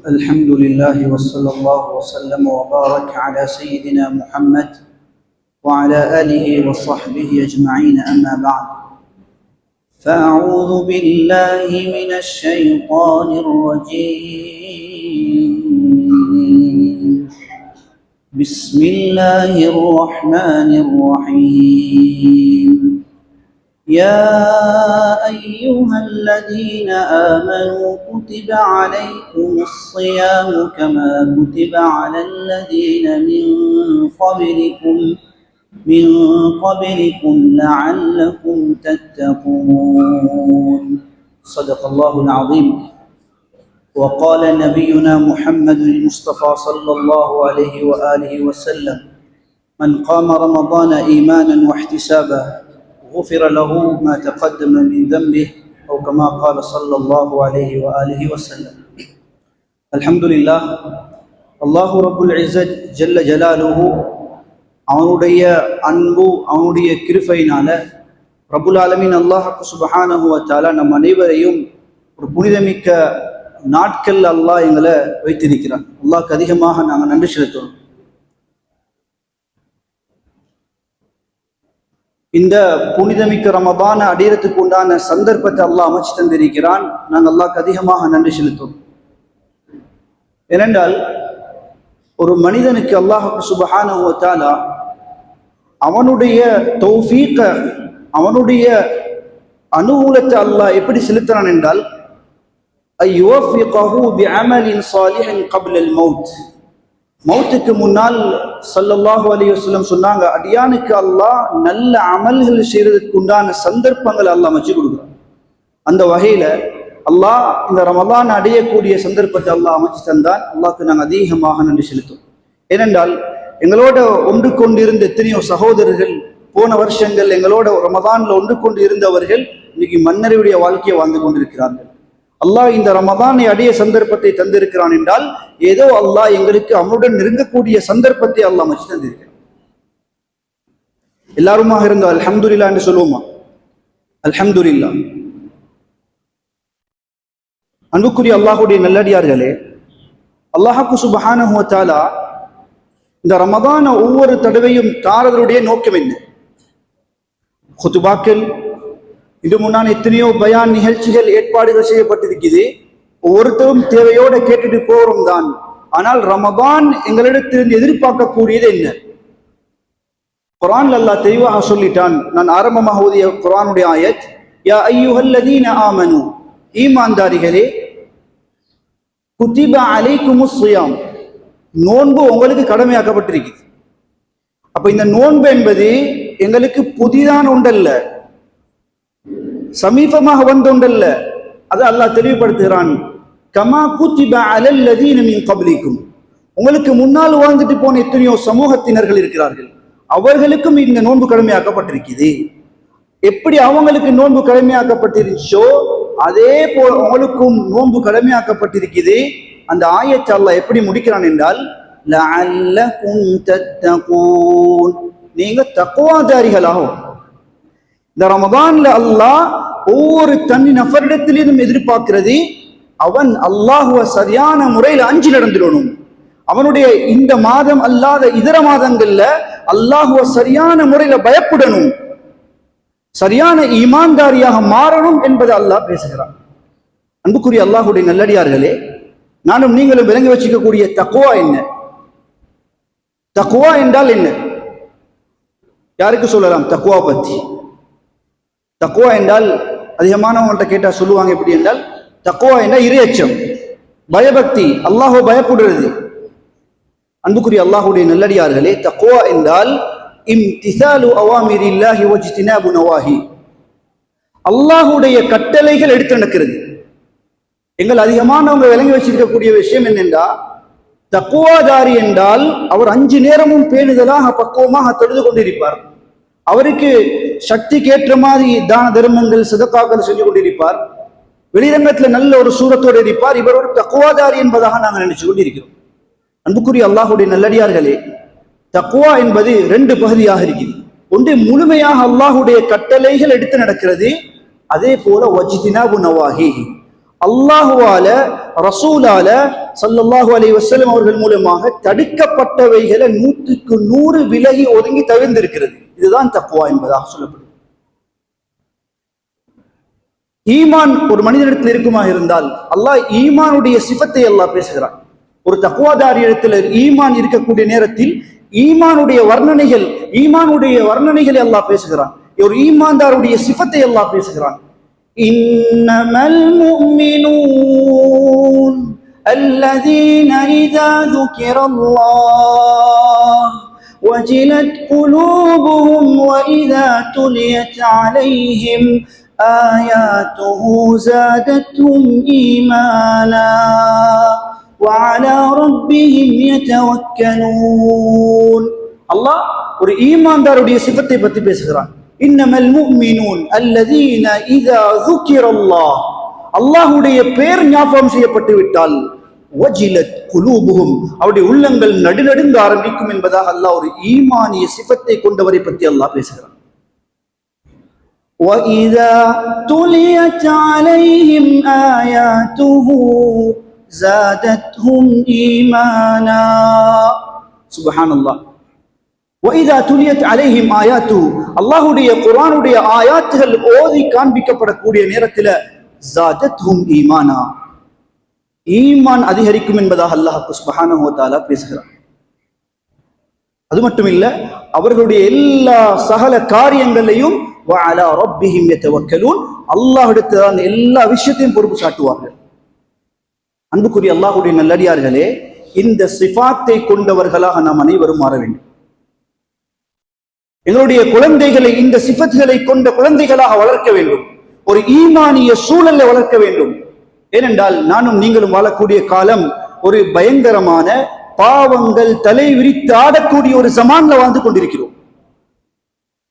الحمد لله وصلى الله وسلم وبارك على سيدنا محمد وعلى آله وصحبه أجمعين، أما بعد، فأعوذ بالله من الشيطان الرجيم. بسم الله الرحمن الرحيم. يا أيها الذين آمنوا كتب عليكم الصيام كما كتب على الذين من قبلكم لعلكم تتقون. صدق الله العظيم. وقال نبينا محمد المصطفى صلى الله عليه وآله وسلم: من قام رمضان إيمانا واحتسابا غفر له ما تقدم من ذنبه أو كما قال صلى الله عليه وآله وسلم. الحمد لله. الله رب العزة جل جلاله அவனுடைய அன்பு அவனுடைய கிருபையினால ரப்புல் ஆலமீன் அல்லாஹ் சுப்ஹானஹு வ தஆலா நம் அனைவரையும் ஒரு புனிதமிக்க நாட்கள் அல்லாஹ் எங்களை வைத்திருக்கிறான். அல்லாஹ்க்கு அதிகமாக நாங்கள் நன்றி செலுத்துவோம். இந்த புனிதமிக்க ரமதான அடையறதுக்கு உண்டான சந்தர்ப்பத்தை அல்லாஹ் அமைச்சு தந்திருக்கிறான். நாங்கள் அல்லாஹ்க்கு அதிகமாக நன்றி செலுத்துவோம். ஏனென்றால் ஒரு மனிதனுக்கு அல்லாஹ் சுப்ஹானஹு வ தஆலா அவனுடைய தௌஃபீக, அவனுடைய அனுகூலத்தை அல்லாஹ் எப்படி செலுத்துறான் என்றால், ஐயுவஃபிகஹு பிஅமலின் ஸாலிஹின் கப்லல் மௌத். மௌத்துக்கு முன்னால் ஸல்லல்லாஹு அலைஹி வஸல்லம் சொன்னாங்க, அடியானுக்கு அல்லாஹ் நல்ல அமல்கள் செய்யறதுக்கு உண்டான சந்தர்ப்பங்கள் அல்லாஹ் அமைச்சு கொடுக்குறான். அந்த வகையில அல்லாஹ் இந்த ரமலான் அடையக்கூடிய சந்தர்ப்பத்தை அல்லாஹ் அமைச்சு தந்தான். அல்லாஹ்க்கு நாங்கள் அதிகமாக நன்றி செலுத்தும். ஏனென்றால் எங்களோட ஒன்று கொண்டிருந்த எத்தனையோ சகோதரர்கள் போன வருஷங்கள் எங்களோட ரமதான்ல ஒன்று கொண்டு இருந்தவர்கள் இன்னைக்கு மன்னரையுடைய வாழ்க்கையை வாழ்ந்து கொண்டிருக்கிறார்கள். அல்லாஹ் இந்த ரமதானை அடைய சந்தர்ப்பத்தை தந்திருக்கிறான் என்றால் ஏதோ அல்லாஹ் எங்களுக்கு அவனுடன் நெருங்கக்கூடிய சந்தர்ப்பத்தை அல்லாஹ் அமைச்சு தந்திருக்கிறான். எல்லாருமாக இருந்தால் அல்ஹம்துலில்லாஹ் என்று சொல்லுவோமா? அல்ஹம்துலில்லாஹ். அன்புக்குரிய அல்லாஹுடைய நல்லடியார்களே, அல்லாஹ்வுக்கு சுப்ஹானஹு வ தஆலா இந்த ரமதான ஒவ்வொரு தடவையும் தாரதனுடைய நோக்கம் என்ன? குதுபாக்கள், இது முன்னாடி எத்தனையோ பயான் நிகழ்ச்சிகள் ஏற்பாடுகள் செய்யப்பட்டிருக்குது. ஒவ்வொருத்தரும் தேவையோட கேட்டுட்டு போறோம் தான். ஆனால் ரமதான் எங்களிடத்திலிருந்து எதிர்பார்க்கக்கூடியது என்ன? குர்ஆன்ல அல்லாஹ் தெளிவாக சொல்லிட்டான். நான் ஆரம்பமாக ஓதிய குர்ஆனுடைய ஆயத், யா அய்யுஹல்லதீன ஆமனு, ஈமான்தாரிகளே, குதிப அலைக்குமுஸ் ஸியாம், நோன்பு உங்களுக்கு கடமையாக்கப்பட்டிருக்குது. அப்ப இந்த நோன்பு என்பது எங்களுக்கு புதிதான ஒன்றல்ல, சமீபமாக வந்த ஒன்றல்ல. அது அல்லாஹ் தெளிவுபடுத்துகிறான். கமா குதிப அலல்லதீன மின் கப்லிக்கும், உங்களுக்கு முன்னால் வாழ்ந்துட்டு போன எத்தனையோ சமூகத்தினர்கள் இருக்கிறார்கள், அவர்களுக்கும் இந்த நோன்பு கடமையாக்கப்பட்டிருக்குது. எப்படி அவங்களுக்கு நோன்பு கடமையாக்கப்பட்டிருச்சோ அதே போல உங்களுக்கும் நோன்பு கடமையாக்கப்பட்டிருக்குது. அந்த ஆயத்தை அல்லாஹ் எப்படி முடிக்கிறான் என்றால், லஅல்லகும் தத்தகூன், நீங்க தக்வாதாரிகளாகும். இந்த ரமதான்ல அல்லாஹ் ஒவ்வொரு தனி நபரிடத்திலும் எதிர்பார்க்கிறது, அவன் அல்லாஹுவ சரியான முறையில் அஞ்சு நடந்துடணும். அவனுடைய இந்த மாதம் அல்லாத இதர மாதங்கள்ல அல்லாஹுவ சரியான முறையில பயப்படணும், சரியான ஈமான்தாரியாக மாறணும் என்பதை அல்லாஹ் பேசுகிறான். அன்புக்குரிய அல்லாஹுடைய நல்லடியார்களே, நானும் நீங்களும் விளங்கி வச்சுக்கக்கூடிய தக்வா என்ன? தக்வா என்றால் என்ன? யாருக்கு சொல்லலாம் தக்வா பத்தி? தக்வா என்றால் அதிகமானவங்கள்ட்ட கேட்டா சொல்லுவாங்க எப்படி என்றால், தக்வா என்றால் இறையச்சம், பயபக்தி, அல்லாஹ்வை பயப்படுறது. அன்புக்குரிய அல்லாஹுடைய நல்லடியார்களே, தக்வா என்றால் இம்திசாலு அவாமிரில்லாஹி வஜ்தினாபு நவாஹி, அல்லாஹுடைய கட்டளைகள் எடுத்து நடக்கிறது. எங்கள் அதிகமானவங்க விளங்கி வச்சிருக்கக்கூடிய விஷயம் என்னென்றா, தக்குவாதாரி என்றால் அவர் 5 நேரமும் பேணுதலாக பக்குவமாக தொழுது கொண்டிருப்பார். அவருக்கு சக்திக்கு ஏற்ற மாதிரி தான தர்மங்கள் சதகாக்கள் செஞ்சு கொண்டிருப்பார். வெளிரங்கத்துல நல்ல ஒரு சூரத்தோடு இருப்பார். இவர் ஒரு தக்குவாதாரி என்பதாக நாங்கள் நினைச்சு கொண்டிருக்கிறோம். அன்புக்குரிய அல்லாஹுடைய நல்லடியார்களே, தக்வா என்பது 2 பகுதியாக இருக்குது. ஒன்று முழுமையாக அல்லாஹுடைய கட்டளைகள் எடுத்து நடக்கிறது, அதே போல வஜ்தினாபு நவாஹி, அல்லாஹுவால ரசூலால ஸல்லல்லாஹு அலைஹி வஸல்லம் அவர்கள் மூலமாக தடுக்கப்பட்டவைகளை 100க்கு 100 விலகி ஒதுங்கி தவிர்ந்திருக்கிறது. இதுதான் தக்வா என்பதாக சொல்லப்படுது. ஈமான் ஒரு மனிதனிடத்தில் இருக்குமா இருந்தால் அல்லாஹ் ஈமானுடைய சிஃபத்தை அல்லாஹ் பேசுகிறான். ஒரு தக்வாதாரி இடத்துல ஈமான் இருக்கக்கூடிய நேரத்தில் ஈமானுடைய வர்ணனைகளை அல்லாஹ் பேசுகிறான். ஒரு ஈமான்தாருடைய சிஃபத்தை அல்லாஹ் பேசுகிறான். இன்னமல் முஃமினூன் அல்லதீன இதா ذுகிரல்லாஹ் வஜிலத் குலூபுஹும் வஇதா துலியத் அலைஹிம் ஆயாத்துஹு ஸாதத்ஹும் ஈமானா وعلى ربهم يتوكلون. அல்லாஹ் ஒரு ஈமான்தாருடைய சிஃபத்தை பத்தி பேசுகிறான். இன்னமல் முஃமினூன் அல்லதீன இதா ذுகிரல்லாஹ், அல்லாஹ்வுடைய பெயர் ஞாபகம் செய்யப்பட்டு விட்டால் வஜிலத் குலூபுஹும், அவருடைய உள்ளங்கள் நடுநடுங்க ஆரம்பிக்கும் என்பதாக அல்லாஹ் ஒரு ஈமானிய சிஃபத்தை கொண்டவரை பற்றி அல்லாஹ் பேசுகிறான். وَإِذَا تُلِيَتْ عَلَيْهِمْ آيَاتُهُ زادتهم إيمانا. سبحان الله. وَإِذَا تُلِيَتْ عَلَيْهِمْ آيَاتُهُ, அல்லாஹ்வுடைய குர்ஆனுடைய ஆயாத்துகள் ஓதி காண்பிக்கப்படக்கூடிய நேரத்தில் زادتهم إيمانا, ஈமான் அதிகரிக்கும் என்பதாக அல்லாஹ் சுப்ஹானஹு வ தஆலா பேசுகிறார். அது மட்டும் இல்ல, அவர்களுடைய எல்லா சகல காரியங்களையும் وَعَلَى رَبِّهِمْ يَتَوَكَّلُونَ, அல்லாஹ்விடத்தில் எல்லா விஷயத்தையும் பொறுப்பு சாட்டுவார்கள். அன்புக்குரிய அல்லாஹ்வுடைய நல்லடியார்களே, இந்த சிஃபாத்தை கொண்டவர்களாக நாம் அனைவரும் மாற வேண்டும். எங்களுடைய குழந்தைகளை இந்த சிஃபத்துகளை கொண்ட குழந்தைகளாக வளர்க்க வேண்டும். ஒரு ஈமானிய சூழலை வளர்க்க வேண்டும். ஏனென்றால் நானும் நீங்களும் வாழக்கூடிய காலம் ஒரு பயங்கரமான பாவங்கள் தலை விரித்து ஆடக்கூடிய ஒரு ஜமான்ல வாழ்ந்து கொண்டிருக்கிறோம்.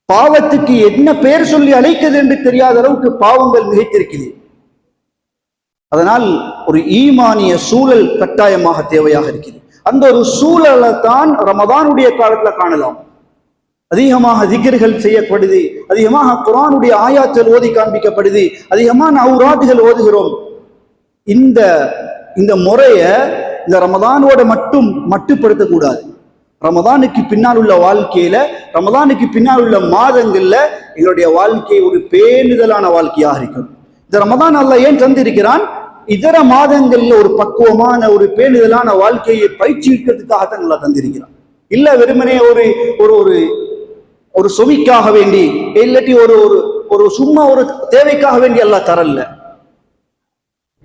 பாவத்துக்கு என்ன பெயர் சொல்லி அழைக்கிறது என்று தெரியாத அளவுக்கு பாவங்கள் மிகைத்திருக்கிறது. அதனால் ஒரு ஈமானிய சூழல் கட்டாயமாக தேவையாக இருக்கிறது. அந்த ஒரு சூழலை தான் ரமதானுடைய காலத்துல காணலாம். அதிகமாக திக்ர்கள் செய்யப்படுது, அதிகமாக குர்ஆனுடைய ஆயாத்துகள் ஓதி காண்பிக்கப்படுது, அதிகமான அவுராதுகள் ஓதுகிறோம். இந்த முறைய இந்த ரமதானோட மட்டும் மட்டுப்படுத்தக்கூடாது. ரமதானுக்கு பின்னால் உள்ள வாழ்க்கையில, ரமதானுக்கு பின்னால் உள்ள மாதங்கள்ல எங்களுடைய வாழ்க்கை ஒரு பேணுதலான வாழ்க்கையாக இருக்கும். இந்த ரமதான் அல்லாஹ் ஏன் தந்திருக்கிறான்? இதர மாதங்கள்ல ஒரு பக்குவமான ஒரு பேணுதலான வாழ்க்கையை பயிற்சிக்கிறதுக்காகத்தான் நல்லா தந்திருக்கிறான். இல்ல வெறுமனே ஒரு ஒரு ஒரு சொவிக்காக வேண்டி, இல்லாட்டி ஒரு சும்மா ஒரு தேவைக்காக வேண்டி அல்லாஹ் தரல.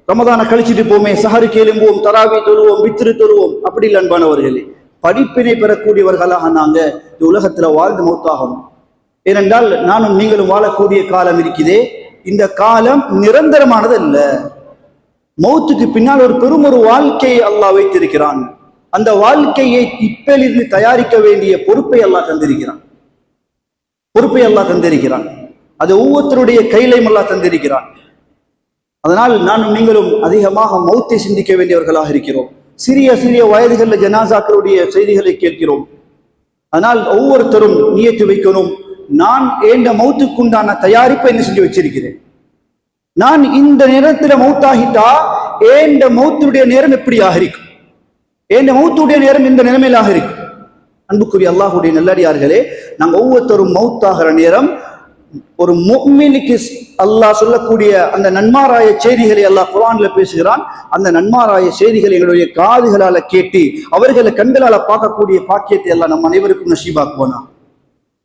ரமதானை கழிச்சிட்டு போமே, சஹருக்கு எழும்புவோம், தராவி தொழுவோம், வித்ரு தொழுவோம், அப்படி இல்லை அன்பானவர்களே. படிப்பினை பெறக்கூடியவர்களாக நாங்க இந்த உலகத்துல வாழ்ந்து மௌத்தாகணும். ஏனென்றால் நானும் நீங்களும் வாழக்கூடிய காலம் இருக்குதே, இந்த காலம் நிரந்தரமானது அல்ல. மௌத்துக்கு பின்னால் ஒரு பெரும் ஒரு வாழ்க்கையை அல்லாஹ் வைத்திருக்கிறான். அந்த வாழ்க்கையை இப்பிலிருந்து தயாரிக்க வேண்டிய பொறுப்பை அல்லாஹ் தந்திருக்கிறான். அது ஒவ்வொருத்தருடைய கையிலையும் அல்லாஹ் தந்திருக்கிறான். அதனால் நானும் நீங்களும் அதிகமாக மௌத்தை சிந்திக்க வேண்டியவர்களாக இருக்கிறோம். சிறிய சிறிய வயதுகளில் ஜனாசாக்களுடைய செய்திகளை கேட்கிறோம். அதனால் ஒவ்வொருத்தரும் நியத்து வைக்கணும், நான் ஏண்ட மௌத்துக்குண்டான தயாரிப்பை என்ன செஞ்சு வச்சிருக்கிறேன். நான் இந்த நேரத்துல மௌத்தாகிட்டா ஏண்ட மௌத்துடைய நேரம் எப்படியாக இருக்கும், ஏண்ட மௌத்துடைய நேரம் இந்த நிலைமையிலாக இருக்கும். அன்புக்குரிய அல்லாஹ்வுடைய நல்லடியார்களே, நாங்க ஒவ்வொருத்தரும் மௌத்தாகிற நேரம் ஒரு முஃமினுக்கு அல்லாஹ் சொல்லக்கூடிய அந்த நன்மாராய செய்திகளை அல்லாஹ் குர்ஆன்ல பேசுகிறான். அந்த நன்மாராய செய்திகளை எங்களுடைய காதுகளால கேட்டு அவர்களை கண்களால பார்க்கக்கூடிய பாக்கியத்தை அல்லாஹ் நம்ம அனைவருக்கும் நசீபாக்குவானா.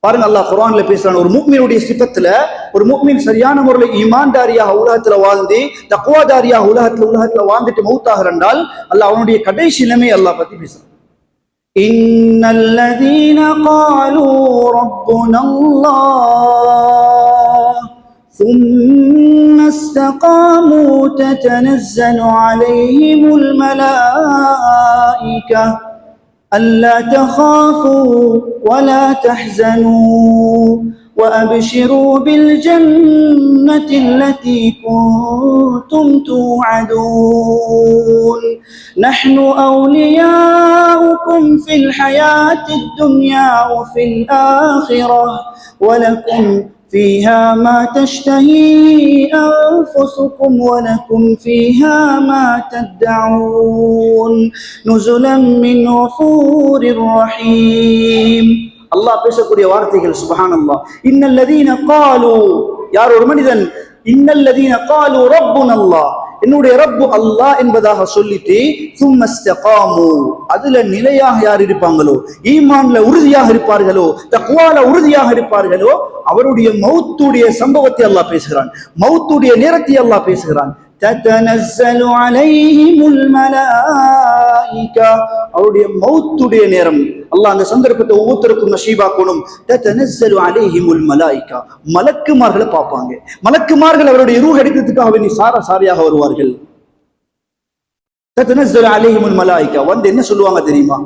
பாருங்க, அல்லாஹ் குர்ஆன்ல பேசுறான். ஒரு முஃமினுடைய சிஃபத்துல ஒரு முஃமின் சரியான முறையில் ஈமான்தாரியாக உலகத்துல வாழ்ந்து தக்வாதாரியாக உலகத்துல வாழ்ந்துட்டு மௌத்தாகிறால் அல்லாஹ் அவனுடைய கடைசி நிலைமை அல்லாஹ் பத்தி பேசுறான். இன்னல்லதீன காலூ ரப்புனா அல்லாஹ் ثم استقاموا تتنزل عليهم الملائكة ألا تخافوا ولا تحزنوا وأبشروا بالجنة التي كنتم توعدون نحن أولياؤكم في الحياة الدنيا وفي الآخرة ولكم فيها ما تشتهي أنفسكم ولكم فيها ما تدعون نزلا من غفور رحيم. அல்லாஹ் பேசக்கூடிய வார்த்தைகள் சுப்ஹானல்லாஹ். இன்னல்லதீன காலு, யார் ஒரு மனிதன் இன்னல்லதீன காலு ரப்புனல்லாஹ், என்னுடைய ரப்பு அல்லாஹ் என்பதாக சொல்லிட்டு சும்மஸ்தகாமு, அதுல நிலையாக யார் இருப்பாங்களோ, ஈமான்ல உறுதியாக இருப்பார்களோ, தக்வால உறுதியாக இருப்பார்களோ, அவருடைய மௌத்துடைய சம்பவத்தை அல்லாஹ் பேசுகிறான், மௌத்துடைய நேரத்தை அல்லாஹ் பேசுகிறான். ததனஸ்ஸலு அலைஹிமுல் மலாயிகா, அவருடைய மௌத்துடைய நேரம் அல்லாஹ் அந்த சந்தர்ப்பத்தை ஒவ்வொருத்தருக்கும் நசீபாக்கணும். ததனஸ்ஸலு அலைஹிமுல் மலாயிகா, மலக்குமார்களை பார்ப்பாங்க. மலக்குமார்கள் அவருடைய ரூஹ் எடுக்கிறதுக்காக வேண்டி சாரியாக வருவார்கள். ததனஸ்ஸலு அலைஹிமுல் மலாயிகா, வந்து என்ன சொல்லுவாங்க தெரியுமா?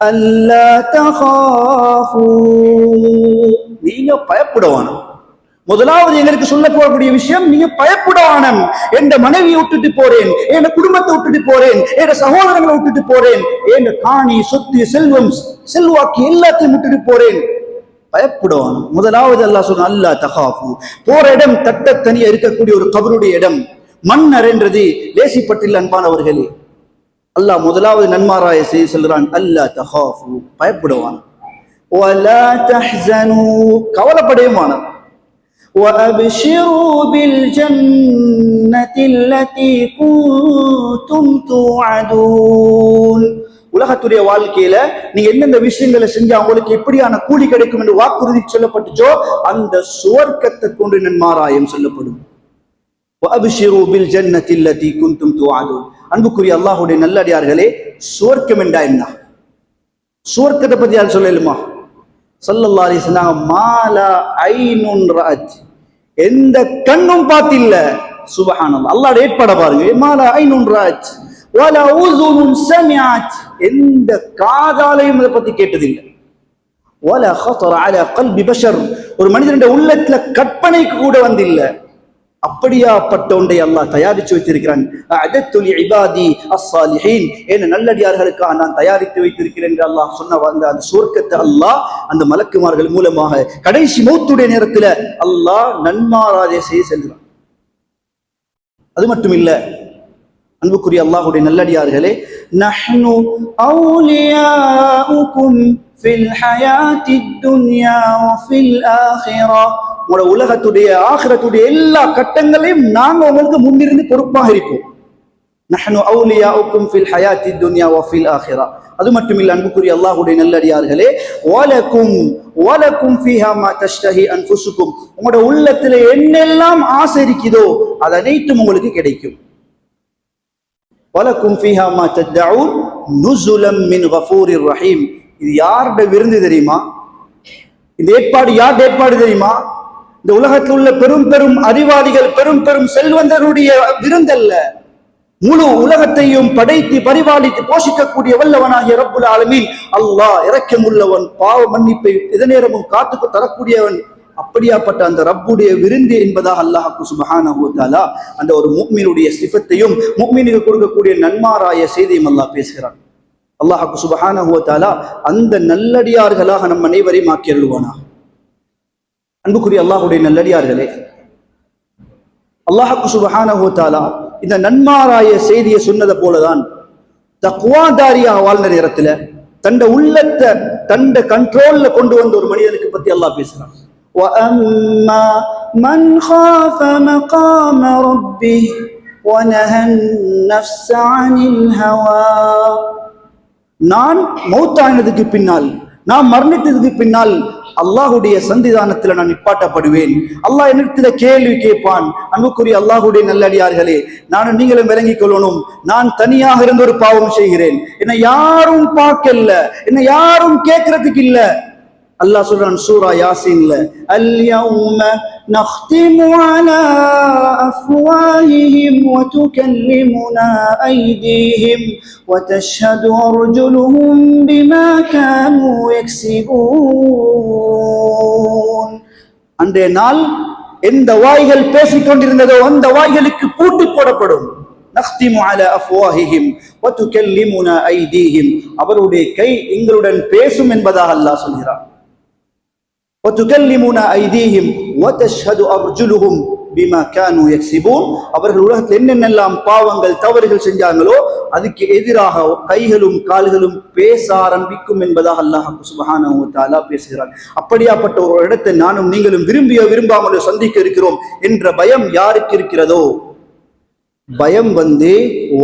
அல்லா தகாஃபு, நீங்க பயப்படவானம். முதலாவது எங்களுக்கு சொல்ல போகக்கூடிய விஷயம், நீங்க பயப்படவானம். என் மனைவியை விட்டுட்டு போறேன், என் குடும்பத்தை விட்டுட்டு போறேன், என் சகோதரங்களை விட்டுட்டு போறேன், என் காணி சொத்து செல்வம் செல்வாக்கு எல்லாத்தையும் விட்டுட்டு போறேன், பயப்படவானம். முதலாவது அல்லாஹ் சொன்ன அல்லா தகாஃபு. போற இடம் தட்ட தனியா இருக்கக்கூடிய ஒரு கபருடைய இடம், மன்னர் என்றது லேசிப்பட்டில் அன்பானவர்களே. அல்லாஹ் முதலாவது நன்மாராய செய்தி சொல்கிறான், அல்லா தகாஃபு, பயப்படவானம். வலா தஹ்ஸனு, கவலைப்படையவானம். وَأَبْشِرُوا بِالْجَنَّةِ الَّتِي كُنْتُمْ تُوعَدُونَ. உலகத்துடைய வாழ்க்கையில நீங்க எந்தெந்த விஷயங்களை செஞ்சா உங்களுக்கு எப்படியான கூலி கிடைக்கும் என்று வாக்குறுதி சொல்லப்பட்டுச்சோ அந்த சுவர்க்கத்தை கொண்டு நன்மாராயம் சொல்லப்படும். وَأَبْشِرُوا بِالْجَنَّةِ الَّتِي كُنْتُمْ تُوعَدُونَ. அன்புக்குரிய அல்லாஹ்வுடைய நல்லடியார்களே, சுவர்க்கம் என்றா என்ன? சுவர்க்கத்தை பத்தி யார் சொல்லலுமா? ஸல்லல்லாஹு அலைஹி வஸல்லம், மாலா ஐனுன் ரஅத், எந்த கண்ணும் பார்த்தில்ல. சுப்ஹானல்லாஹ், அல்லாஹ்வுடைய ஏற்பாட பாருங்க. மாலா ஐனுன் ரஅத் வலா உஸுனுன் சமிஅத், எந்த காதாலையும் இதை பத்தி கேட்டதில்லை. வலா خطر على قلب بشر, ஒரு மனிதனுடைய உள்ளத்துல கற்பனைக்கு கூட வந்தில்லை. அப்படியாப்பட்ட ஒன்றை அல்லாஹ் தயாரித்து வைத்திருக்கிறான். அஅதத்து லிஇபாதி அஸ்ஸாலிஹீன், என நல்லடியார்களுக்காக நான் தயாரித்து வைத்திருக்கிறேன் என்று அல்லாஹ் சொன்ன அந்த சுவர்க்கத்தை அல்லாஹ் அந்த மலக்குமார்கள் மூலமாக கடைசி மௌத்துடைய நேரத்தில் அல்லாஹ் நன்மாராஜை செய்ய செல்கிறான். அது மட்டும் இல்ல அன்புக்குரிய அல்லாஹ்வுடைய நல்லடியார்களே, நஹ்னு அவுலியாஉக்கும் ஃபில் ஹயாத்தித் துன்யா வ ஃபில் ஆখিরা, உங்களோட உலகத்துடைய ஆகிரத்துடைய எல்லா கட்டங்களையும் நாங்க உங்களுக்கு முன்னிருந்து பொறுப்பாக இருப்போம். நஹ்னு அவுலியாஉக்கும் ஃபில் ஹயாத்தித் துன்யா வ ஃபில் ஆখিরা. அது மட்டுமில்ல அன்புக்குரிய அல்லாஹ்வுடைய நல்லடியார்களே, வலக்கும் ஃபீஹா மா தஷ்தஹி அன்ஃபுசுக்கும், உங்களோட உள்ளத்துல என்னெல்லாம் ஆசை இருக்குதோ அது அனைத்தும் உங்களுக்கு கிடைக்கும். வலக்கும் ஃபீஹா மா ததஊன் நுஸுலம் மின் கஃபூரிர் ரஹீம். இது யாருடைய விருந்து தெரியுமா? இந்த ஏற்பாடு யாருடைய ஏற்பாடு தெரியுமா? இந்த உலகத்தில் உள்ள பெரும் பெரும் அறிவாளிகள், பெரும் பெரும் செல்வந்தருடைய விருந்தல்ல. முழு உலகத்தையும் படைத்து பரிபாலித்து போஷிக்கக்கூடிய வல்லவனாகிய ரப்புல் ஆலமீன் அல்லாஹ் இரக்கமுள்ளவன், பாவ மன்னிப்பை எந்த நேரமும் காத்துக்கு தரக்கூடியவன். அப்படியாப்பட்ட அந்த ரப்புடைய விருந்து என்பதாக அல்லாஹ் சுப்ஹானஹு வ தஆலா அந்த ஒரு முஃமினுடைய சிஃபத்தையும் முஃமினுக்கு கொடுக்கக்கூடிய நன்மாராய செய்தியும் அல்லாஹ் பேசுகிறான். அல்லாஹ் சுப்ஹானஹு வ தஆலா அந்த நல்லடியார்களாக நம் அனைவரையும் ஆக்கி அருள்வானாக. அன்புக்குரிய அல்லாஹ்வுடைய நல்லடியார்களே, அல்லாஹ் சுப்ஹானஹு வ தஆலா இந்த நன்மாராய செய்தியை சொன்னதை போலதான் தக்வாதாரியாக வாழ்ந்த நேரத்துல தண்ட உள்ளத்தை தண்ட கண்ட்ரோல்ல கொண்டு வந்த ஒரு மனிதனுக்கு பத்தி அல்லாஹ் பேசுறான். وَأَمَّا مَنْ خَافَ مَقَامَ رَبِّهِ وَنَهَى النَّفْسَ عَنِ الْهَوَى, நான் மௌத்தானதுக்கு பின்னால், நான் மரணித்ததுக்கு பின்னால் அல்லாஹுடைய சந்திதானத்துல நான் நிப்பாட்டப்படுவேன். அல்லாஹ் என்னிடத்துல கேள்வி கேட்பான். அன்புக்குரிய அல்லாஹுடைய நல்லடியார்களே, நானும் நீங்களும் விளங்கிக் கொள்ளணும். நான் தனியாக இருந்து ஒரு பாவம் செய்கிறேன், என்னை யாரும் பார்க்கல, என்னை யாரும் கேட்கறதுக்கு இல்ல. அல்லாஹ் சொல்றான் சூரா யாசீன்ல, அல்யௌம நக்திமு அலா அஃப்வாஹிஹிம் வ துகல்லிமுனா ஐதீஹிம் வ தஷ்ஹது அர்ஜுலுஹும் பிமா கானூ யக்ஸிபூன். அன்றைய நாள் எந்த வாய்கள் பேசிக் கொண்டிருந்ததோ அந்த வாய்களுக்கு பூட்டு போடப்படும். நக்திமு அலா அஃப்வாஹிஹிம் வ துகல்லிமுனா ஐதீஹிம், அவருடைய கை எங்களுடன் பேசும் என்பதாக அல்லாஹ் சொல்கிறான். وَتُكَلِّمُنَا أَيْدِيهِمْ وَتَشْهَدُ أَرْجُلُهُمْ بِمَا كَانُوا يَكْسِبُونَ. அவர்கள் உலகத்தில் என்னென்னலாம் பாவங்கள் தவறுகள் செஞ்சாங்களோ அதுக்கு எதிராக கைகளும் கால்களும் பேச ஆரம்பிக்கும் என்பதாக அல்லாஹ் சுப்ஹானஹு வ தஆலா பேசுகிறான். அப்படியாப்பட்ட ஒரு இடத்தை நானும் நீங்களும் விரும்பியோ விரும்பாமலோ சந்திக்க இருக்கிறோம் என்ற பயம் யாருக்கு இருக்கிறதோ, பயம்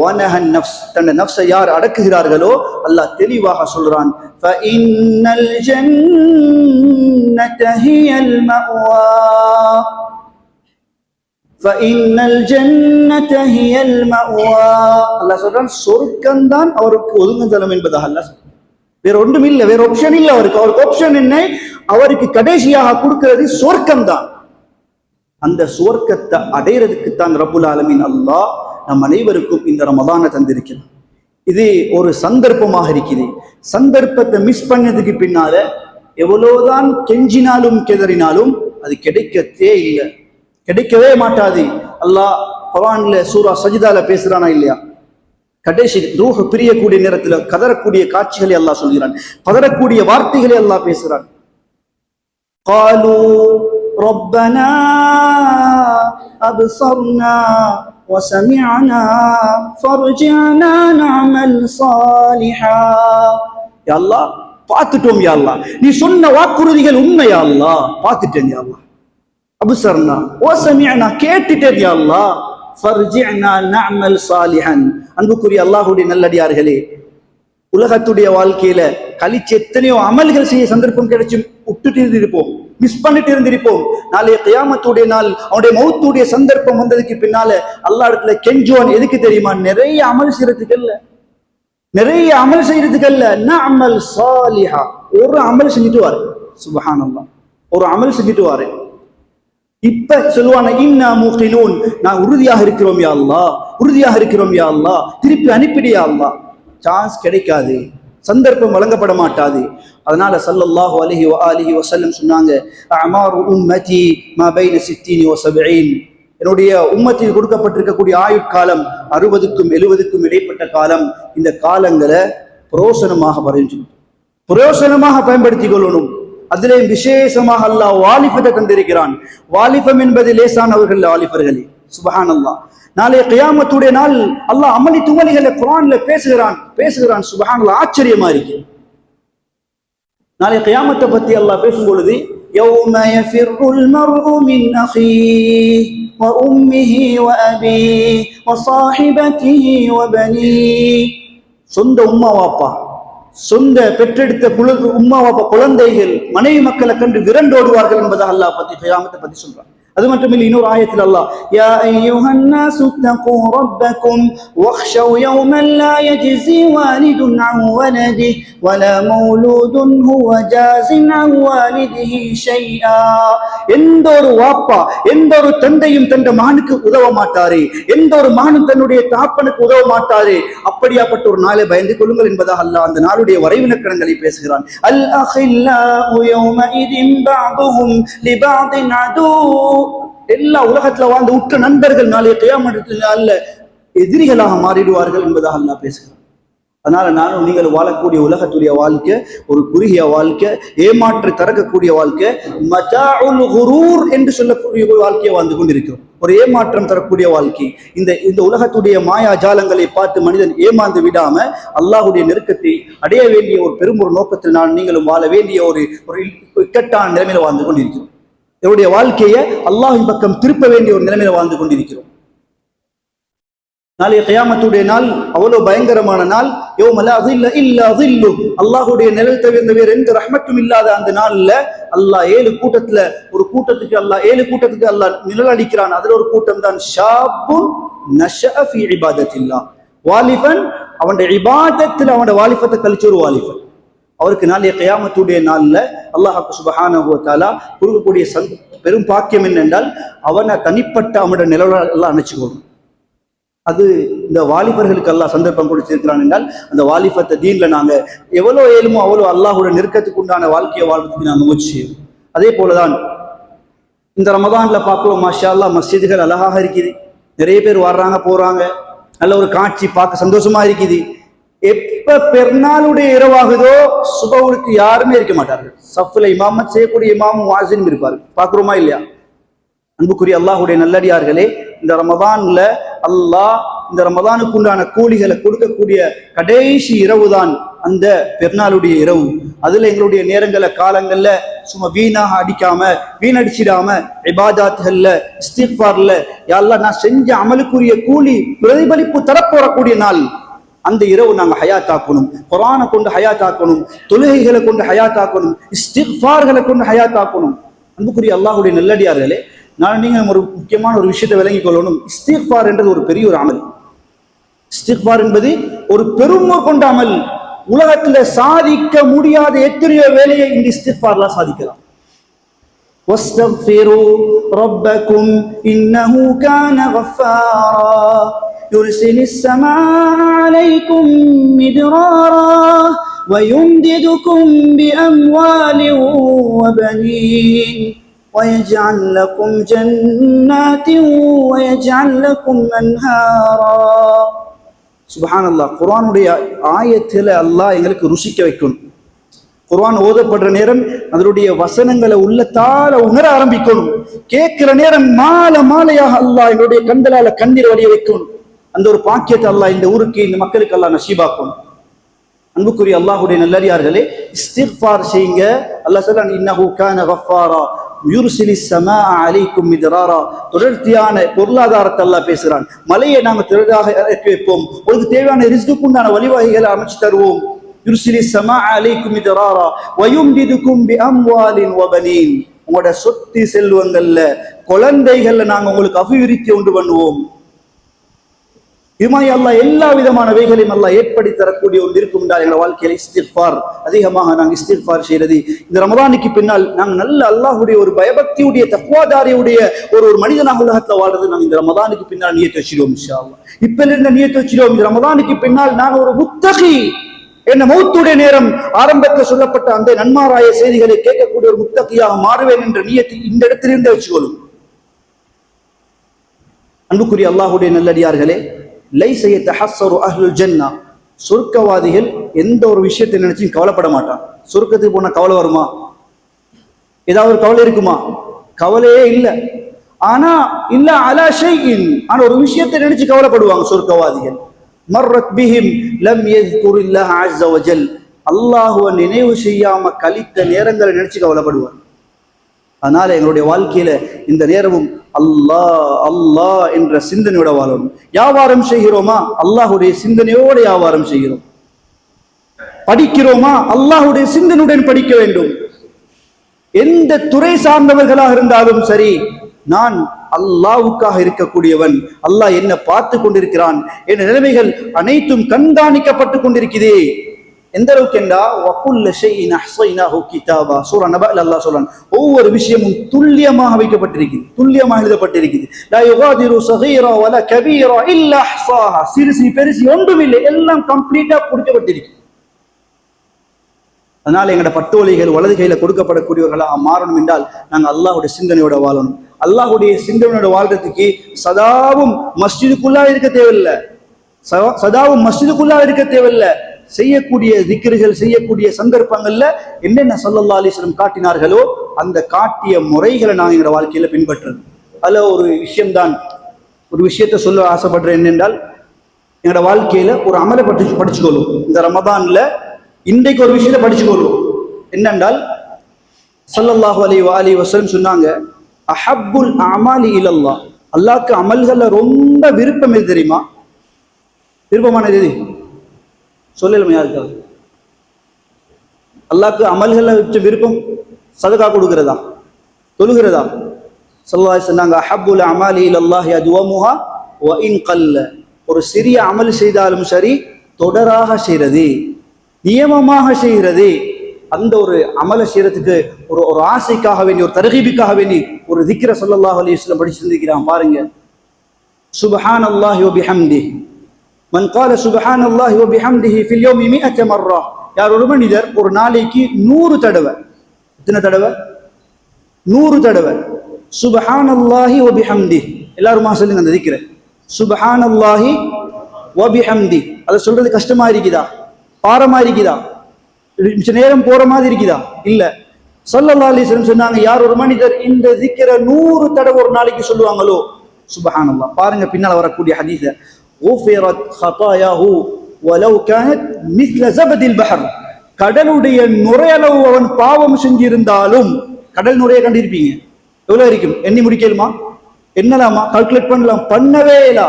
வனஹன் நஃப்ஸ், தன்னை நஃப்ஸை யார் அடக்குகிறார்களோ அல்லாஹ் தெளிவாக சொல்றான், ஃபஇன்னல் ஜன்னத ஹியல் மஅவா ஃபஇன்னல் ஜன்னத ஹியல் மஅவா. அல்லாஹ் சொல்றான் சொர்க்கம் தான் அவருக்கு ஒதுங்குதலம் என்பதாக அல்லாஹ். வேற ஒன்றும் இல்லை, வேற ஆப்ஷன் இல்லை அவருக்கு. அவருக்கு ஆப்ஷன் என்ன? அவருக்கு கடைசியாக கொடுக்கிறது சொர்க்கம் தான். அந்த சுவர்க்கத்தை அடையிறதுக்கு தான் ரப்புல் ஆலமீன் அல்லாஹ் நம் அனைவருக்கும் இந்த ரமதானை தந்திருக்கிறான். இது ஒரு சந்தர்ப்பமாக இருக்குது. சந்தர்ப்பத்தை மிஸ் பண்ணதுக்கு பின்னால எவ்வளவுதான் கெஞ்சினாலும் கெதறினாலும் அது கிடைக்கத்தே இல்லை, கிடைக்கவே மாட்டாது. அல்லாஹ் குர்ஆன்ல சூரா சஜ்தால பேசுறானா இல்லையா? கடைசி ரூஹ் பிரியக்கூடிய நேரத்தில் கதறக்கூடிய காட்சிகளை அல்லாஹ் சொல்கிறான், கதறக்கூடிய வார்த்தைகளை அல்லாஹ் பேசுறான். قالوا ربنا أبصرنا وسمعنا فارجعنا نعمل صالحا. யா அல்லாஹ் பார்த்துட்டோம் யா அல்லாஹ், நீ சொன்ன வாக்குறுதிகள் உண்மை யா அல்லாஹ், பார்த்துட்டேன் யா அல்லாஹ். அப்சர்னா வசமிஅனா, கேட்டுட்டேன் யா அல்லாஹ். ஃபர்ஜிஅனா நஅமல் சாலிஹன். அன்புக்குரிய அல்லாஹ்வுடைய நல்லடியார்களே, உலகத்துடைய வாழ்க்கையில கழிச்சு எத்தனையோ அமல்கள் செய்ய சந்தர்ப்பம் கிடைச்சும் விட்டுட்டு இருந்திருப்போம், மிஸ் பண்ணிட்டு இருந்திருப்போம். நாளைய கியாமத்துடைய நாள் அவனுடைய மௌத்துடைய சந்தர்ப்பம் வந்ததுக்கு பின்னால அல்லாஹ் இடத்துல கெஞ்சுவான். எதுக்கு தெரியுமா? நிறைய அமல் செய்யறதுக்கு அல்ல, நிறைய அமல் செய்யறதுக்கு அல்ல, நஅமல் சாலிஹா, ஒரு அமல் செஞ்சுட்டு வாரு. சுப்ஹானல்லாஹ், ஒரு அமல் செஞ்சுட்டு வாரு. இப்ப சொல்லுவான இன்னா மூகினூன், நான் உறுதியாக இருக்கிறோம் யா அல்லாஹ், உறுதியாக இருக்கிறோம் யா அல்லாஹ், திருப்பி அனுப்பிடியா அல்லாஹ். சான்ஸ் கிடைக்காது, சந்தர்ப்பம் வழங்கப்பட மாட்டாது. அதனால ஸல்லல்லாஹு அலைஹி வஆலிஹி வஸல்லம் சொன்னாங்க, அமாரு உம்மதி மா பைன 60 வ 70. என்னுடைய உம்மத்தில் கொடுக்கப்பட்டிருக்கக்கூடிய ஆயுட்காலம் 60க்கும் 70க்கும் இடைப்பட்ட காலம். இந்த காலங்களை பிரயோசனமாக பயன்படுத்திக் கொள்ளணும். அதிலே விசேஷமாக அல்லாஹ் வாலிபத்தை தந்திருக்கிறான். வாலிபம் என்பது லேசானவர்கள் வாலிபர்களே. சுப்ஹானல்லாஹ், நாளைய கியாமத்துடைய நாள் அல்லாஹ் அமளி துமலிகளை குர்ஆன்ல பேசுகிறான். சுப்ஹானல்லாஹ், ஆச்சரியமா இருக்கு. நாளைய கியாமத்தை பத்தி அல்லாஹ் பேசும் பொழுது, யௌம யஃபிருல் மர்உ மின் அஹீஹி வ உம்மிஹி வ அபீஹி வ ஸாஹிபதிஹி வ பனீஹி. சொந்த உம்மா வாப்பா, சொந்த பெற்றெடுத்த உம்மா வாப்பா, குழந்தைகள், மனைவி மக்களை கண்டு விரண்டோடுவார்கள் என்பதாக அல்லாஹ் பத்தி கியாமத்தை பத்தி சொல்றான். அது மட்டுமில்லை, இன்னொரு ஆயத்தில் அல்லாஹ், யா அய்யுஹன் நாஸு தகு ரப்பக்கும் வக்ஷவ் யௌமன் லா யஜ்ஸி வாலிதுன் அன் வலதிஹி வலா மௌலூதுன் ஹுவ ஜாஸின் அன் வாலிதிஹி ஷைஆ. எந்த ஒரு வாப்பா, எந்த ஒரு தந்தையும் தன் மகனுக்கு உதவ மாட்டாரே, எந்த ஒரு மகனும் தன்னுடைய தகப்பனுக்கு உதவ மாட்டாரே. அப்படியாப்பட்ட ஒரு நாளை பயந்து கொள்ளுங்கள் என்பதாக அல்லாஹ் அந்த நாளுடைய வரைவிலக்கணங்களை பேசுகிறான். அல் அஹில்லாஉ யௌமஇதின் பஅதுஹும் லிபஅதின் அதூ. எல்லா உலகத்துல வாழ்ந்த உற்ற நண்பர்கள் நாளைய கியாமத்தில் நாள்ல எதிரிகளாக மாறிடுவார்கள் என்பதாக அல்லாஹ் பேசுகிறான். அதனால நானும் நீங்கள் வாழக்கூடிய உலகத்துடைய வாழ்க்கை ஒரு குறுகிய வாழ்க்கை, ஏமாற்று தரக்கூடிய வாழ்க்கை, மதாஉல் குரூர் என்று சொல்லக்கூடிய ஒரு வாழ்க்கையை வாழ்ந்து கொண்டிருக்கிறோம். ஒரு ஏமாற்றம் தரக்கூடிய வாழ்க்கை. இந்த உலகத்துடைய மாயா ஜாலங்களை பார்த்து மனிதன் ஏமாந்து விடாம அல்லாஹ்வுடைய நெருக்கத்தை அடைய வேண்டிய ஒரு பெரும் ஒரு நோக்கத்தில் நான் நீங்களும் வாழ வேண்டிய ஒரு இக்கட்டான நிலைமையில வாழ்ந்து கொண்டிருக்கிறோம். என்னுடைய வாழ்க்கையை அல்லாஹ்வின் பக்கம் திருப்ப வேண்டிய ஒரு நிலைமையில வாழ்ந்து கொண்டிருக்கிறோம். நாளைய கியாமத்துடைய நாள் அவ்வளவு பயங்கரமான நாள். யௌம லா ஸில்ல இல்லா ஸில்லு, அல்லாஹ்வுடைய நிழல் தவிர வேறு எந்த ரஹ்மத்தும் இல்லாத அந்த நாள்ல அல்லாஹ் 7 கூட்டத்துல ஒரு கூட்டத்துக்கு அல்லாஹ் நிழல் அளிக்கிறான். அதுல ஒரு கூட்டம் தான் ஷாபுன் நஷஅ ஃபீ இபாதத்தில்லாஹ், வாலிபன் அவனுடைய இபாதத்தில் அவனுடைய வாலிபத்தை கழிச்ச ஒரு வாலிபன். அவருக்கு நாளைய கியாமத்துடைய நாள்ல அல்லாஹ் சுப்ஹானஹு வ தஆலா கொடுக்கக்கூடிய பெரும் பாக்கியம் என்னென்றால், அவனை தனிப்பட்ட அவனுடைய நிழலால் எல்லாம் அணைச்சுக்கணும். அது இந்த வாலிபர்களுக்கு அல்லாஹ் சந்தர்ப்பம் கொடுத்திருக்கிறான் என்றால், அந்த வாலிபத்தை தீன்ல நாங்க எவ்வளோ ஏழுமோ அவ்வளோ அல்லாஹோட நெருக்கத்துக்கு உண்டான வாழ்க்கையை வாழ்றதுக்கு நாங்கள் முயற்சி செய்வோம். அதே போலதான் இந்த ரமதான்ல பார்க்கிறோம், மாஷா அல்லாஹ் மஸ்ஜிதுகள் அழகாக இருக்குது, நிறைய பேர் வர்றாங்க போறாங்க, நல்ல ஒரு காட்சி பார்க்க சந்தோஷமா இருக்குது. எப்ப பெருநாளுடைய இரவாகுதோ சுபவுக்கு யாருமே இருக்க மாட்டார்கள். சஃப்ல இமாமத் செய்யக்கூடிய இமாமும் வாசினும் இருப்பார்கள். பார்க்கிறோமா இல்லையா? அன்புக்குரிய அல்லாஹுடைய நல்லடியார்களே, இந்த ரமதான்ல அல்லாஹ் இந்த ரமதானுக்கு உண்டான கூலிகளை கொடுக்கக்கூடிய கடைசி இரவு தான் அந்த பெருநாளுடைய இரவு. அதுல எங்களுடைய நேரங்களை காலங்கள்ல சும்மா வீணாக அடிக்காம வீணடிச்சிடாம இபாதாத்கள்ல இஸ்திக்ஃபார்ல யா அல்லாஹ் நான் செஞ்ச அமலுக்குரிய கூலி பிரதிபலிப்பு தரப்போறக்கூடிய நாள். அந்த இரவு நாங்க ஹயாத்தாக்கணும். குர்ஆனை கொண்டு ஹயாத்தாக்கணும், தொழுகைகளை கொண்டு ஹயாத்தாக்கணும், இஸ்திக்ஃபார்களை கொண்டு ஹயாத்தாக்கணும். அன்புக்குரிய அல்லாஹுடைய நல்லடியார்களே, நான் நீங்க ஒரு முக்கியமான ஒரு விஷயத்தை விளங்கிக் கொள்ளணும். இஸ்திக்ஃபார் என்றது ஒரு பெரிய ஒரு அமல். இஸ்திக்ஃபார் என்பது ஒரு பெருமை கொண்ட அமல். உலகத்துல சாதிக்க முடியாத எத்தனையோ வேலையை இந்த இஸ்திக்ஃபார்ல சாதிக்கலாம். வஸ்தக்ஃபிரு ரப்பக்கும் இன்னஹு கான கஃபாரா யுர்சிலிஸ் ஸமாஅ அலைக்கும் மித்ராரா வயும்திதுக்கும் பிஅம்வாலின் வபனீன் ويجعل لكم جنات ويجعل لكم أنهارا. சுப்ஹானல்லாஹ். குர்ஆனுடைய ஆயத்துல அல்லாஹ் எங்களுக்கு ருசிக்க வைக்கணும். குர்ஆன் ஓதப்படுற நேரம் அதனுடைய வசனங்களை உள்ளத்தால உணர ஆரம்பிக்கணும். கேட்கிற நேரம் மாலையாக அல்லாஹ் எங்களுடைய கண்களால கண்ணீர் வடிய வைக்கணும். அந்த ஒரு பாக்கியத்தை அல்லாஹ் இந்த ஊருக்கு இந்த மக்களுக்கு அல்லாஹ் நசீபாக்கணும். அன்புக்குரிய அல்லாஹுடைய நல்லடியார்களே, இஸ்திக்ஃபார் செய்யுங்க. அல்லாஹ் சொல்றான் இன்னஹு கான கஃபாரா யுர்சிலிஸ் ஸமாஅ அலைக்கும் மித்ராரா. தொடர்ச்சியான பொருளாதாரத்தை அல்லாஹ் பேசுறான். மலையை நாங்க திரளாக இறக்கி வைப்போம், உங்களுக்கு தேவையான ரிஸ்குக்கு உண்டான வழிவகைகளை அமைச்சு தருவோம். யுர்சிலிஸ் ஸமாஅ அலைக்கும் மித்ராரா வயும்திதுக்கும் பிஅம்வாலின் வபனீன். உங்களோட சொத்து செல்வங்கள்ல குழந்தைகள்ல நாங்க உங்களுக்கு அபிவிருத்தி உண்டு பண்ணுவோம். இதுமாதிரி அல்லாஹ் எல்லா விதமான வகைகளையும் அல்லாஹ் ஏற்படுத்தி தரக்கூடிய ஒன்று இருக்கும் என்றால் எங்களோட வாழ்க்கையில இஸ்திக்ஃபார் அதிகமாக நாங்கள் இஸ்திக்ஃபார் செய்யறது. இந்த ரமதானுக்கு பின்னால் நாங்கள் நல்ல அல்லாஹுடைய ஒரு பயபக்தியுடைய தக்வாதாரியுடைய ஒரு மனிதனாக உலகத்தில் வாழ்றது நாங்கள் இந்த ரமதானுக்கு பின்னால் நியத்து வச்சிடுவோம். இன்ஷா அல்லாஹ் இப்ப இருந்த நியத்து வச்சிடுவோம். இந்த ரமதானுக்கு பின்னால் நான் ஒரு முத்தகி என்ன மௌத்துடைய நேரம் ஆரம்பத்தில் சொல்லப்பட்ட அந்த நன்மாராய செய்திகளை கேட்கக்கூடிய ஒரு முத்தகியாக மாறுவேன் என்ற நியத்தை இந்த இடத்திலிருந்து வச்சுக்கொள்ளும். அன்புக்குரிய அல்லாஹுடைய நல்லடியார்களே, லைஸ யதஹஸ்ஸரு அஹ்லுல் ஜன்னah, சொர்க்கவாதிகள் எந்த ஒரு விஷயத்தை நினைச்சும் கவலைப்பட மாட்டான். சொர்க்கத்துக்கு போனா கவலை வருமா? ஏதாவது ஒரு கவலை இருக்குமா? கவலையே இல்லை. ஆனா இல்ல அலா ஷைஇன், ஆனா ஒரு விஷயத்தை நினைச்சு கவலைப்படுவாங்க சொர்க்கவாதிகள். மர்ரத் பிஹிம் லம் யذ்குரில்லாஹ அஸ்ஸ வஜல், அல்லாஹ்வை நினைவு செய்யாம கழித்த நேரங்களை நினைச்சு கவலைப்படுவாங்க. அதனால எங்களுடைய வாழ்க்கையில இந்த நேரமும் அல்லாஹ் அல்லாஹ் என்ற சிந்தனையோட வாழணும். வியாபாரம் செய்கிறோமா? அல்லாஹுடைய சிந்தனையோட வியாபாரம் செய்கிறோம். படிக்கிறோமா? அல்லாஹுடைய சிந்தனையுடன் படிக்க வேண்டும். எந்த துறை சார்ந்தவர்களாக இருந்தாலும் சரி, நான் அல்லாஹ்வுக்காக இருக்கக்கூடியவன், அல்லாஹ் என்ன பார்த்து கொண்டிருக்கிறான், என் நிலைமைகள் அனைத்தும் கண்காணிக்கப்பட்டு கொண்டிருக்கிறதே. எந்த அளவுக்கு என்றா வகுல்ல ஷைஇன் அஹ்ஸைனாஹு கிதாபா. சூரா நபஅல அல்லாஹ் சொல்றான், ஒவ்வொரு விஷயமும் துல்லியமாக வைக்கப்பட்டிருக்கிறது, துல்லியமாக எழுதப்பட்டிருக்கிறது. லா யுகாதிரு ஸகீரா வலா கபீரா இல்லா அஹ்ஸாஹா. சிறுசி பெருசி ஒன்றும் இல்லை, எல்லாம் கம்ப்ளீட்டா கொடுக்கப்பட்டிருக்கு. அதனால எங்களோட பட்டோலைகள் வலது கையில கொடுக்கப்படக்கூடியவர்களாக மாறணும் என்றால் நாங்கள் அல்லாஹுடைய சிந்தனையோட வாழணும். அல்லாஹுடைய சிந்தனையோட வாழ்றதுக்கு சதாவும் மஸ்ஜிதுக்குள்ளா இருக்க தேவையில்லை, சதாவும் மஸ்ஜிதுக்குள்ளா இருக்க தேவையில்லை. செய்யக்கூடிய திக்ருகள் செய்யக்கூடிய சந்தர்ப்பங்கள்ல என்னென்ன ஸல்லல்லாஹு அலைஹி வஸல்லம் காட்டினார்களோ அந்த காட்டிய முறைகளை நாங்கள் எங்களோட வாழ்க்கையில பின்பற்றுறது. அதுல ஒரு விஷயம்தான், ஒரு விஷயத்தை சொல்ல ஆசைப்படுறேன். என்னென்றால் எங்களோட வாழ்க்கையில ஒரு அமலை படிச்சுக்கொள்ளும். இந்த ரமதான்ல இன்றைக்கு ஒரு விஷயத்தை படிச்சுக்கொள்ளும். என்னென்றால் ஸல்லல்லாஹு அலைஹி வஸல்லம் சொன்னாங்க, அஹப்புல் அமாலி இலல்லாஹ், அல்லாஹ்க்கு அமல்கள்ல ரொம்ப விருப்பம் எது தெரியுமா? விருப்பமானது எது? சொல்லலுமே யாருக்காவது? அல்லாஹ்க்கு அமல்களை வச்சு விருப்பம் சதகா கொடுக்கிறதா, தொழுகிறதா? ஸல்லல்லாஹு அலைஹி சொன்னாங்க, அஹப்புல் அமாலி இலல்லாஹி அத்வமுஹா வ இன் கல்ல. ஒரு சிறிய அமல் செய்தாலும் சரி, தொடராக செய்யறது, நியமமாக செய்கிறது, அந்த ஒரு அமலை செய்யறதுக்கு ஒரு ஆசைக்காக வேண்டி, ஒரு தர்கீபுக்காக வேண்டி ஒரு திக்ர ஸல்லல்லாஹு அலைஹி வஸல்லம் படிச்சு சிந்திக்கிறான். பாருங்க, சுப்ஹானல்லாஹி வ பிஹம்திஹி மன் கால சுப்ஹானல்லாஹி வ பிஹம்திஹி ஃபில் யௌமி 100 மர்ரா. யார் ஒரு மனிதர் ஒரு நாளைக்கு 100 தடவை, எத்தனை தடவை? 100 தடவை சுப்ஹானல்லாஹி வ பிஹம்திஹி. எல்லாரும் சொல்லுங்க அந்த திக்ர, சுப்ஹானல்லாஹி வ பிஹம்திஹி. அதை சொல்றது கஷ்டமா இருக்குதா? பாரமா இருக்குதா? மிச்ச நேரம் போற மாதிரி இருக்குதா? இல்ல. ஸல்லல்லாஹு அலைஹி வஸல்லம் சொன்னாங்க, யார் ஒரு மனிதர் இந்த திக்ர 100 தடவை ஒரு நாளைக்கு சொல்லுவாங்களோ, சுப்ஹானல்லாஹ், பாருங்க பின்னால வரக்கூடிய ஹதீஸ, உஃபிரத் ஹதாயாஹு வலவ் கானத் மிஸ்ல ஜபதில் பஹர், கடலுடைய நுரையளவு அவன் பாவம் செஞ்சிருந்தாலும், கடல் நுரையை கண்டிருப்பீங்க, எவ்வளவு இருக்கும் எண்ணி முடிக்கலுமா? என்னலாமா? கால்குலேட் பண்ணலாம், பண்ணவே இல்ல.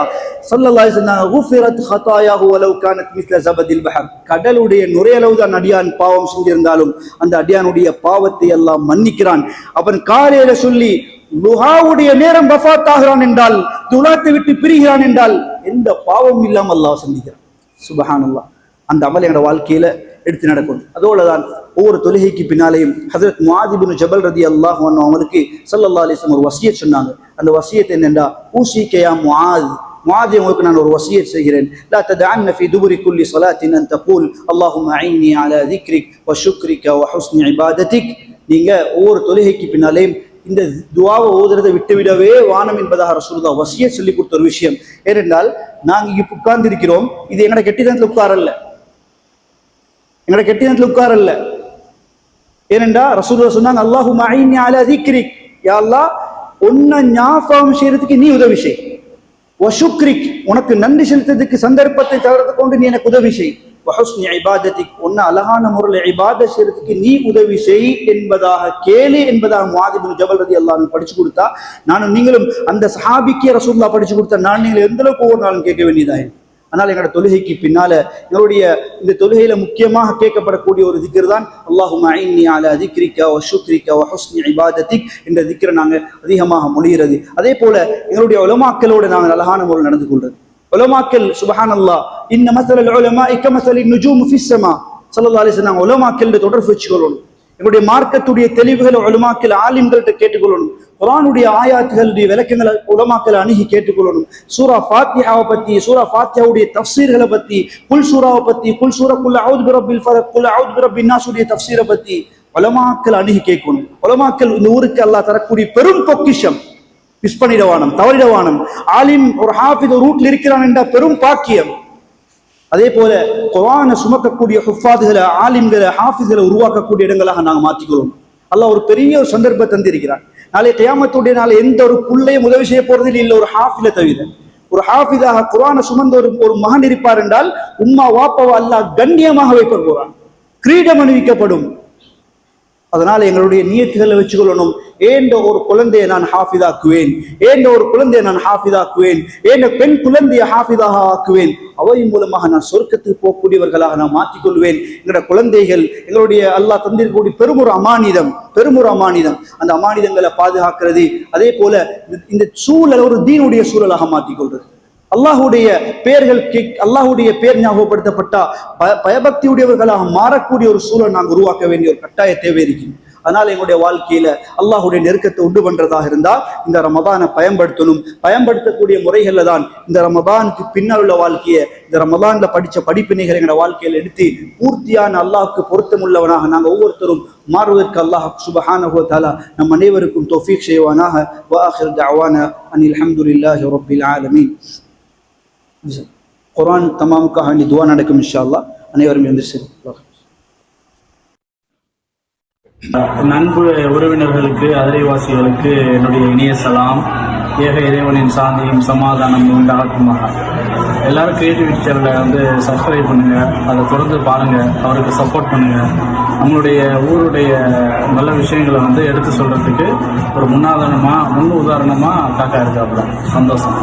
ஸல்லல்லாஹு அலைஹி வஸல்லம் குஃபிரத் ஹதாயாஹு வலவ் கானத் மிஸ்ல ஜபதில் பஹர், கடலுடைய நுரையளவு தான் அடியான் பாவம் செஞ்சிருந்தாலும் அந்த அடியானுடைய பாவத்தை எல்லாம் மன்னிக்கிறான். அவன் காலையில சொல்லி லுஹாவுடைய நேரம் வஃபாத் ஆகிறான் என்றால், துலாத்தை விட்டு பிரிகிறான் என்றால், எந்த பாவம் இல்லாமல் அல்லாஹ் சந்திக்கிறான். சுப்ஹானல்லாஹ். அந்த அமல் எங்களோட வாழ்க்கையில எடுத்து நடக்கும். அதோடதான் ஒவ்வொரு தொழுகைக்கு பின்னாலேயும் ஹஜ்ரத் முஆத் இப்னு ஜபல் ரலியல்லாஹு அன்ஹு அவங்களுக்கு ஸல்லல்லாஹு அலைஹி வஸல்லம் ஒரு வசியத் சொன்னாங்க. அந்த வசியத் என்னென்றா, ஊசிக யா முஆத், முஆத் உங்களுக்கு நான் ஒரு வசியத் செய்கிறேன், லா ததஅன்ன ஃபீ துபுரி குல்லி ஸலாத்தின் அன் தகூல் அல்லாஹும்ம அஇன்னி அலா திக்ரிக் வ ஷுக்ரிக வ ஹுஸ்னி இபாதத்திக். நீங்க ஒவ்வொரு தொழுகைக்கு பின்னாலேயும் இந்த துஆவை ஓதுறதை விட்டுவிடவே வானம் என்பதாக ரசூலுல்லாஹ் வசியத் சொல்லி கொடுத்த ஒரு விஷயம். ஏனென்றால் நாங்க இங்க உட்கார்ந்து இருக்கிறோம், இது எங்கட கெட்டிடத்துல உட்காரல்ல, எங்கட கெட்டிடத்துல உட்காரல்ல. ஏனென்றா ரசூலுல்லாஹ் சொன்னாங்க, அல்லாஹும்ம அஇன்னி அலா திக்ரிக், யா அல்லாஹ் உன்னை ஞாபகம் செய்யறதுக்கு நீ உதவி செய், வ ஷுக்ரிக், உனக்கு நன்றி செலுத்துறதுக்கு சந்தர்ப்பத்தை தவிர்த்து கொண்டு நீ எனக்கு உதவி செய், வ ஹுஸ்னி இபாதத்திக், உன்னை அழகான முறையில் இபாதத் செய்யறதுக்கு நீ உதவி செய் என்பதாக கேளு என்பதாக முஆத் இப்னு ஜபல் ரலியல்லாஹு அன்ஹு படிச்சு கொடுத்தா, நானும் நீங்களும் அந்த சஹாபிக்கே ரசூலுல்லாஹ் படிச்சு கொடுத்தா நான் நீங்கள் எந்த அளவுக்கு ஒவ்வொரு நாளும் கேட்க வேண்டியதாக இருக்கு. ஆனால் எங்களோட தொழுகைக்கு பின்னால எங்களுடைய இந்த தொழுகையில முக்கியமாக கேட்கப்படக்கூடிய ஒரு திக்ர் தான் அல்லாஹும்ம அஇன்னி அலா திக்ரிக வ ஷுக்ரிக வ ஹுஸ்னி இபாதத்திக் என்ற திக்ரை நாங்கள் அதிகமாக மொழிகிறது. அதே போல எங்களுடைய உலமாக்களோடு நாங்கள் அழகான முறையில் நடந்து கொள்றது. உலமாக்கள் சுப்ஹானல்லாஹ், இன்ன மஸலல் உலமாஇ கமஸலின் நுஜூமி ஃபிஸ் ஸமா, ஸல்லல்லாஹு அலைஹி வஸல்லம் உலமாக்களோட தொடர்பு வச்சுக்கொள்ளணும். எங்களுடைய மார்க்கத்துடைய தெளிவுகளை உலமாக்கள் ஆலிம்கள்ட்ட கேட்டுக்கொள்ளணும். குர்ஆனுடைய ஆயாத்துகளுடைய விளக்கங்களை உலமாக்களை அணுகி கேட்டுக்கொள்ளணும். சூரா ஃபாத்திஹாவை பத்தி, சூரா ஃபாத்திஹாவுடைய தஃப்சீர்களை பத்தி, குல் சூராவை பத்தி, குல் சூரா குல் அஊது பிரப்பில் ஃபலக், குல் அஊது பிரப்பின் நாஸுடைய தஃப்சீரை பத்தி உலமாக்கள் அணுகி கேட்கணும். உலமாக்கள் இந்த ஊருக்கு அல்லாஹ் தரக்கூடிய பெரும் பொக்கிஷம், மிஸ் பண்ணிடவானம், தவறிடவானம். ஆலிம் ஒரு ஹாஃபிஸ் ஒரு ரூட்ல இருக்கிறான் என்ற பெரும் பாக்கியம். அதே போல குர்ஆனை சுமக்கக்கூடிய ஹுஃபாதுகளை, ஆலிம்களை, ஹாஃபிஸ்களை உருவாக்கக்கூடிய இடங்களாக நாங்கள் மாற்றிக்கிறோம். அல்லாஹ் ஒரு பெரிய ஒரு சந்தர்ப்பத்தை தந்திருக்கிறான். நாளை கியாமத்துடைய நாளை எந்த ஒரு புள்ளையும் உதவி செய்ய போறதில் இல்லை, ஒரு ஹாஃபிலை தவிர. ஒரு ஹாஃபிதாக குர்ஆனை சுமந்த ஒரு மகன் இருப்பார் என்றால் உம்மா வாப்பாவை அல்லாஹ் கண்ணியமாக வைக்க போறான், கிரீடம் அணிவிக்கப்படும். அதனால எங்களுடைய நியத்துகளை வச்சுக்கொள்ளணும். ஏண்ட ஒரு குழந்தையை நான் ஹாஃபிதாக்குவேன், ஏண்ட ஒரு குழந்தையை நான் ஹாஃபிதாக்குவேன், ஏண்ட பெண் குழந்தையை ஹாஃபிதாக ஆக்குவேன், அவையின் மூலமாக நான் சொர்க்கத்துக்கு போகக்கூடியவர்களாக நான் மாற்றிக்கொள்வேன். எங்களோட குழந்தைகள் எங்களுடைய அல்லாஹ் தந்திருக்கக்கூடிய பெருமொரு அமானிதம், பெருமொரு அமானிதம். அந்த அமானிதங்களை பாதுகாக்கிறது. அதே போல இந்த சூழல் ஒரு தீனுடைய சூழலாக மாற்றிக்கொள்றது. அல்லாஹுடைய பெயர்கள் அல்லாஹுடைய பெயர் ஞாபகப்படுத்தப்பட்டா பயபக்தியுடையவர்களாக மாறக்கூடிய ஒரு சூழல் நாங்கள் உருவாக்க வேண்டிய ஒரு கட்டாய தேவை இருக்கு. அதனால எங்களுடைய வாழ்க்கையில அல்லாஹுடைய நெருக்கத்தை உண்டு பண்றதாக இருந்தால் இந்த ரமதானை பயன்படுத்தணும். பயன்படுத்தக்கூடிய முறைகள்ல தான் இந்த ரமதானுக்கு பின்னால் உள்ள வாழ்க்கையை, இந்த ரமதான்ல படிச்ச படிப்பினைகளை எங்களோட வாழ்க்கையில எடுத்து பூர்த்தியான அல்லாஹுக்கு பொருத்தமுள்ளவனாக நாங்கள் ஒவ்வொருத்தரும் மாறுவதற்கு அல்லாஹ் சுப்ஹானஹு வ தஆலா நம் அனைவருக்கும் தௌஃபீக் செய்வானாக. வ ஆகிர் தஅவானா அனில் ஹம்துலில்லாஹி ரப்பில் ஆலமீன். குர்ஆன் தமாமுக்காக வேண்டி துஆ நடக்கும் இன்ஷா அல்லாஹ். அனைவரும் எழுந்திருச்சு. நண்பு உறவினர்களுக்கு, அதிரைவாசிகளுக்கு என்னுடைய இனிய சலாம். ஏக இறைவனின் சாந்தியும் சமாதானம் உண்டாகுமாக. எல்லாரும் கிரியேட்டிவிட்டி சேனலை சப்ஸ்கிரைப் பண்ணுங்க, அதை தொடர்ந்து பாருங்க, அவருக்கு சப்போர்ட் பண்ணுங்க. நம்மளுடைய ஊருடைய நல்ல விஷயங்களை எடுத்து சொல்றதுக்கு ஒரு முன் உதாரணமா காக்கா இருக்காப்புல. சந்தோஷம்.